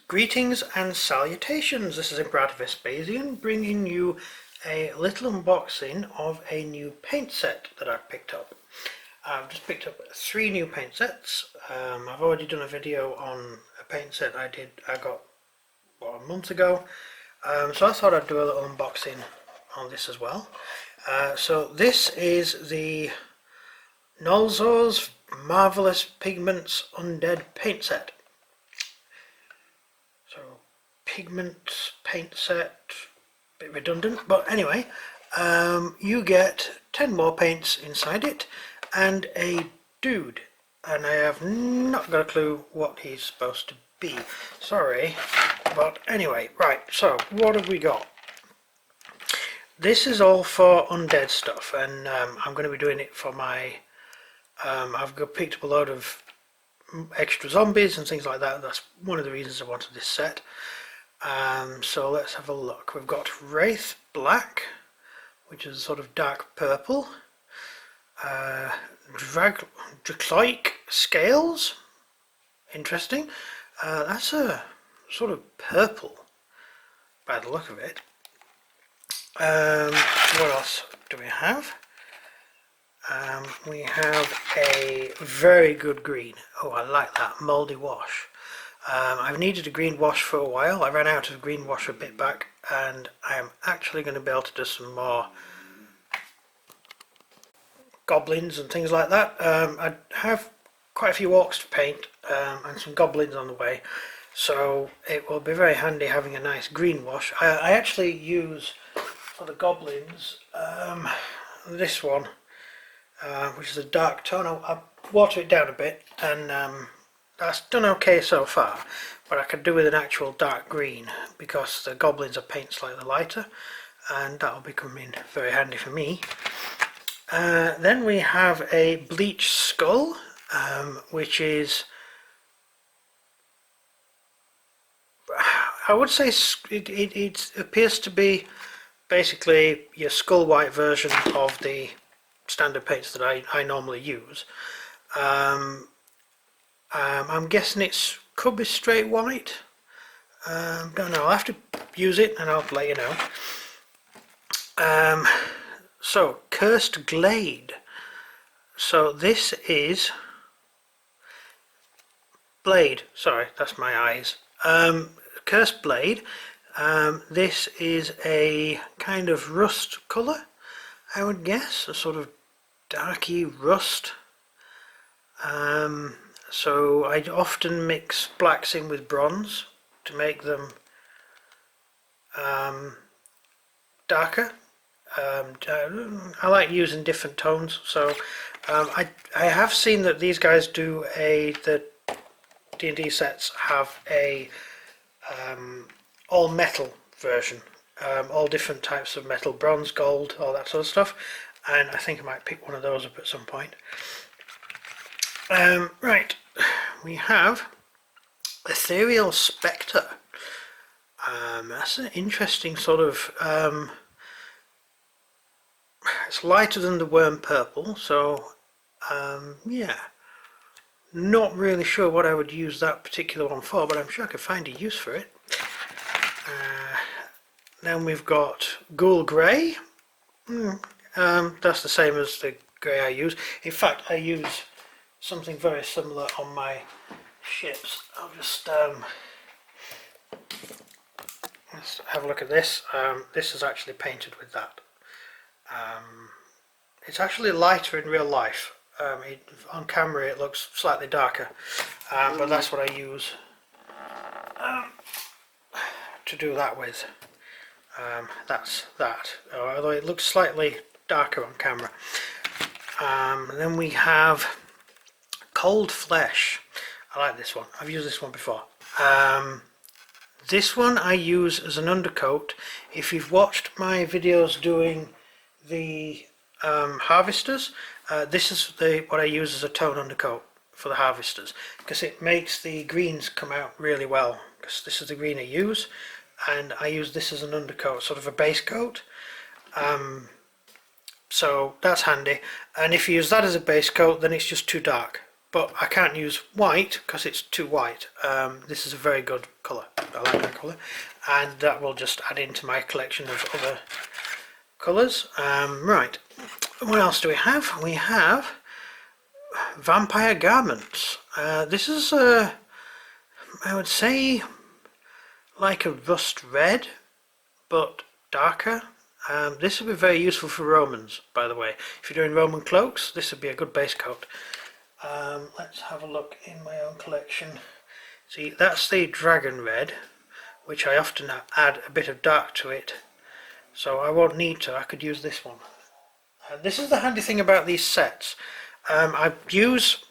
Greetings and salutations, this is Imperator Vespasian bringing you a little unboxing of a new paint set that I've picked up. I've just picked up 3 new paint sets. I've already done a video on a paint set I got a month ago, so I thought I'd do a little unboxing on this as well. So this is the Nolzurs Marvellous Pigments Undead paint set. Pigments paint set, bit redundant, but anyway, you get 10 more paints inside it and a dude, and I have not got a clue what he's supposed to be, sorry, but anyway, right, so what have we got? This is all for undead stuff, and I'm going to be doing it for my I've picked up a load of extra zombies and things like that. That's one of the reasons I wanted this set. So let's have a look. We've got Wraith Black, which is a sort of dark purple. Dracloic Scales, interesting. That's a sort of purple by the look of it. What else do we have? We have a very good green. Oh, I like that, mouldy wash. I've needed a green wash for a while. I ran out of green wash a bit back, and I am actually going to be able to do some more goblins and things like that. I have quite a few orcs to paint and some goblins on the way, so it will be very handy having a nice green wash. I actually use for the goblins this one, which is a dark tone. I'll water it down a bit, and that's done okay so far, but I could do with an actual dark green because the goblins are paint slightly lighter, and that'll be coming very handy for me. Then we have a bleached skull, which is, I would say it appears to be basically your skull white version of the standard paints that I normally use. I'm guessing it could be straight white. Don't know, I'll have to use it and I'll let you know. So, Cursed Glade. So this is Blade, sorry, that's my eyes. Cursed Blade. This is a kind of rust colour, I would guess, a sort of darky rust. So I often mix blacks in with bronze to make them darker. I like using different tones, so I have seen that these guys do the D&D sets have a all metal version, all different types of metal, bronze, gold, all that sort of stuff, and I think I might pick one of those up at some point. Right, we have Ethereal Spectre. That's an interesting sort of, it's lighter than the worm purple, so yeah, not really sure what I would use that particular one for, but I'm sure I could find a use for it. Then we've got Ghoul Grey. That's the same as the grey I use. In fact, I use something very similar on my ships. I'll just let's have a look at this. This is actually painted with that. It's actually lighter in real life. On camera it looks slightly darker, but that's what I use to do that with. That's that, although it looks slightly darker on camera. Then we have Cold Flesh. I like this one. I've used this one before. This one I use as an undercoat. If you've watched my videos doing the harvesters, this is what I use as a tone undercoat for the harvesters, because it makes the greens come out really well, because this is the green I use, and I use this as an undercoat, sort of a base coat. So that's handy, and if you use that as a base coat, then it's just too dark. but I can't use white because it's too white. This is a very good colour. I like that colour, and that will just add into my collection of other colours. Right, what else do we have? We have Vampire Garments. This is I would say like a rust red, but darker. This would be very useful for Romans, by the way. If you're doing Roman cloaks, this would be a good base coat. Let's have a look in my own collection. See, that's the dragon red, which I often add a bit of dark to it, so I won't need to. I could use this one. This is the handy thing about these sets. I use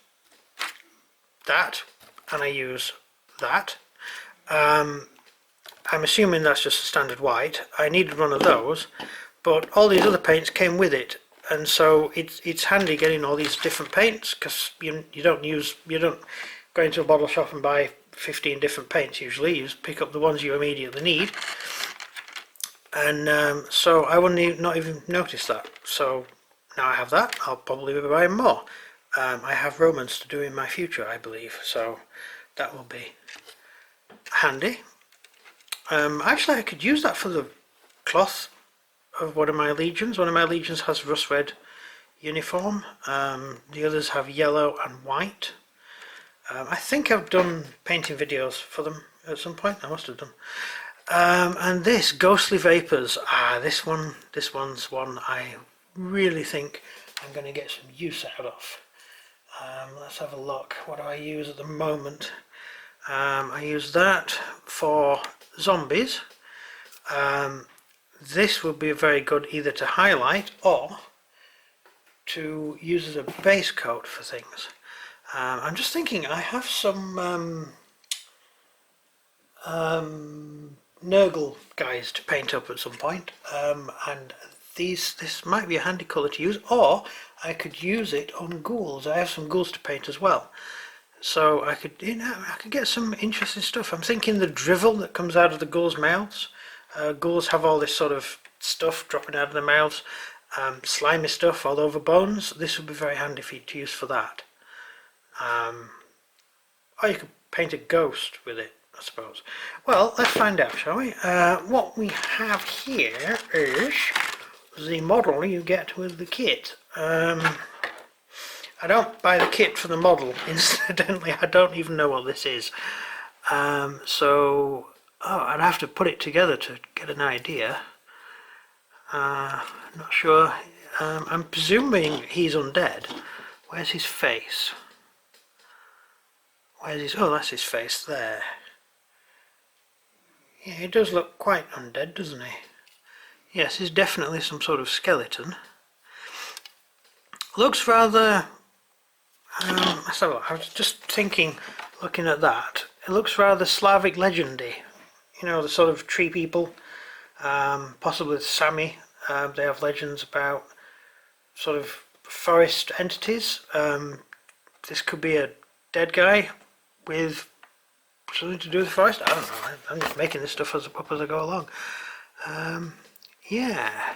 that, and I use that. I'm assuming that's just a standard white. I needed one of those, but all these other paints came with it, and so it's handy getting all these different paints, because you don't go into a bottle shop and buy 15 different paints. Usually you just pick up the ones you immediately need, and so I wouldn't not even notice that. So now I have that. I'll probably be buying more. I have Romans to do in my future, I believe, so that will be handy. Actually, I could use that for the cloth of one of my legions. One of my legions has rust red uniform. The others have yellow and white. I think I've done painting videos for them at some point. I must have done. And this Ghostly Vapors. This one's one I really think I'm going to get some use out of. Let's have a look. What do I use at the moment? I use that for zombies. This would be very good either to highlight or to use as a base coat for things. I'm just thinking I have some Nurgle guys to paint up at some point, and this might be a handy colour to use, or I could use it on ghouls. I have some ghouls to paint as well. So I could get some interesting stuff. I'm thinking the drivel that comes out of the ghouls' mouths. Ghouls have all this sort of stuff dropping out of their mouths, slimy stuff all over bones. This would be very handy for you to use for that. Or you could paint a ghost with it, I suppose. Well, let's find out, shall we? What we have here is the model you get with the kit. I don't buy the kit for the model. Incidentally, I don't even know what this is. So I'd have to put it together to get an idea. Not sure. I'm presuming he's undead. Where's his face? Where's his... Oh, that's his face there. Yeah, he does look quite undead, doesn't he? Yes, he's definitely some sort of skeleton. Looks rather... let's have a look. I was just thinking, looking at that, it looks rather Slavic legendy. You know, the sort of tree people, possibly the Sami. They have legends about sort of forest entities. This could be a dead guy with something to do with the forest. I don't know. I'm just making this stuff up as I go along. Yeah.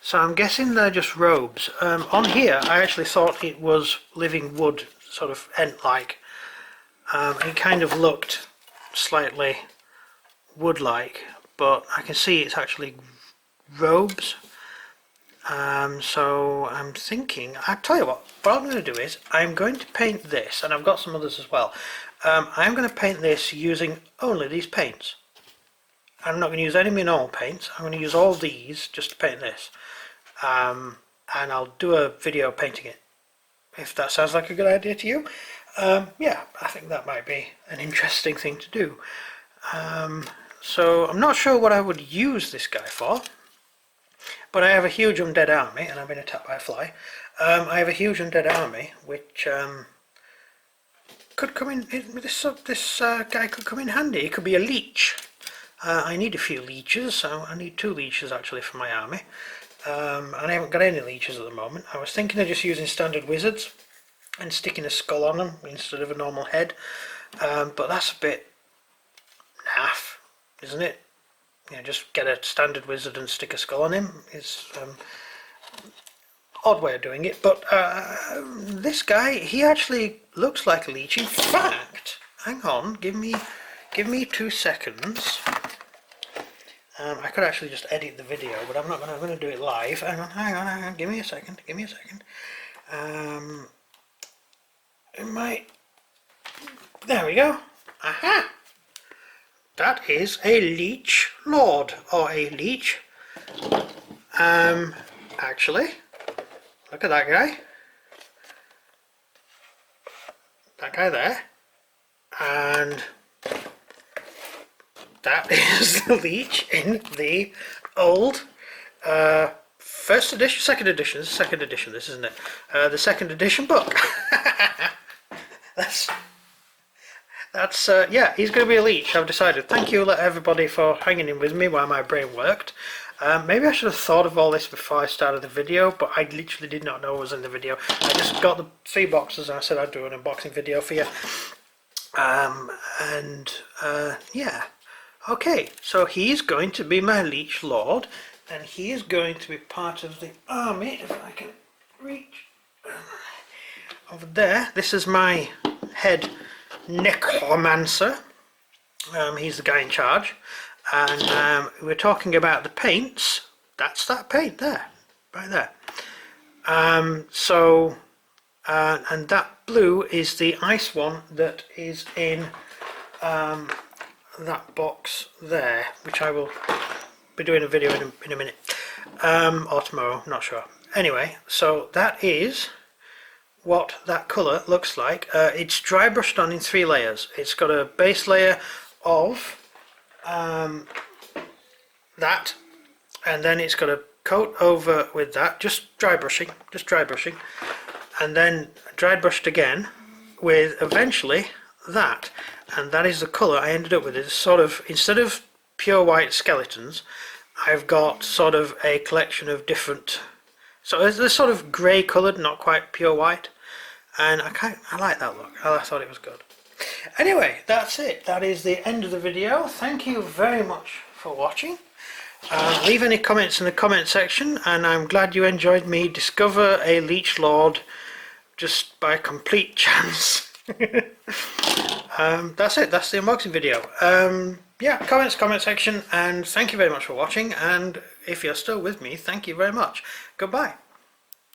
So I'm guessing they're just robes. On here, I actually thought it was living wood, sort of ent-like. It kind of looked slightly wood-like, but I can see it's actually robes. So I'm thinking, I'll tell you what I'm going to do is, I'm going to paint this, and I've got some others as well. I'm going to paint this using only these paints. I'm not going to use any normal paints. I'm going to use all these just to paint this. And I'll do a video painting it, if that sounds like a good idea to you. Yeah, I think that might be an interesting thing to do. So I'm not sure what I would use this guy for, but I have a huge undead army, and I've been attacked by a fly. I have a huge undead army, which could come in. This guy could come in handy. He could be a leech. I need a few leeches, so I need 2 leeches actually for my army. And I haven't got any leeches at the moment. I was thinking of just using standard wizards and sticking a skull on them instead of a normal head, but that's a bit naff, isn't it? You know, just get a standard wizard and stick a skull on him. odd way of doing it, but this guy, he actually looks like a leech. In fact, hang on, give me 2 seconds. I could actually just edit the video, but I'm not going to. I'm going to do it live. Hang on. Give me a second. It might. There we go. Aha! That is a leech lord, or a leech. Actually, look at that guy. That guy there. And that is the leech in the old first edition, second edition. This is second edition, this isn't it? The second edition book. That's yeah, he's going to be a leech, I've decided. Thank you everybody for hanging in with me while my brain worked. Maybe I should have thought of all this before I started the video, but I literally did not know it was in the video. I just got the 3 boxes and I said I'd do an unboxing video for you. Yeah. Okay, so he's going to be my leech lord, and he is going to be part of the army, if I can reach over there. This is my head necromancer. He's the guy in charge, and we're talking about the paints. That's that paint there, right there. And that blue is the ice one that is in that box there, which I will be doing a video in a minute, or tomorrow, not sure. Anyway, so that is what that colour looks like. It's dry brushed on in 3 layers. It's got a base layer of that, and then it's got a coat over with that, just dry brushing, and then dry brushed again with eventually that, and that is the colour I ended up with. It's sort of, instead of pure white skeletons, I've got sort of a collection of different, so they're sort of grey coloured, not quite pure white, and I like that look. I thought it was good. Anyway, that's it. That is the end of the video. Thank you very much for watching. Leave any comments in the comment section, and I'm glad you enjoyed me discover a leech lord just by complete chance. That's it. That's the unboxing video. Yeah, comment section, and thank you very much for watching, and if you're still with me, thank you very much. Goodbye.